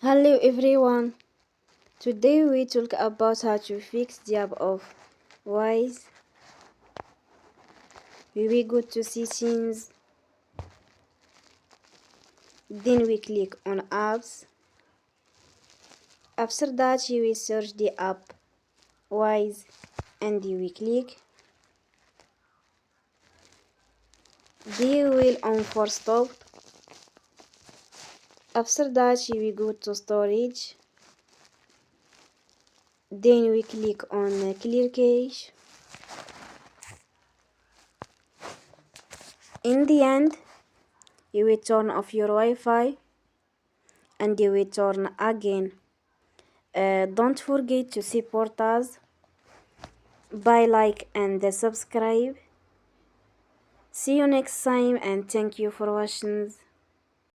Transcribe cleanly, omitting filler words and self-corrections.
Hello everyone. Today we talk about how to fix the app of Wise. We will go to settings, then we click on apps. After that you will search the app Wise and you will click. Then you will on for stop. After that you will go to storage. Then we click on clear cache. In the end, you will turn off your Wi-Fi and you will turn again. Don't forget to support us by like and subscribe. See you next time and thank you for watching.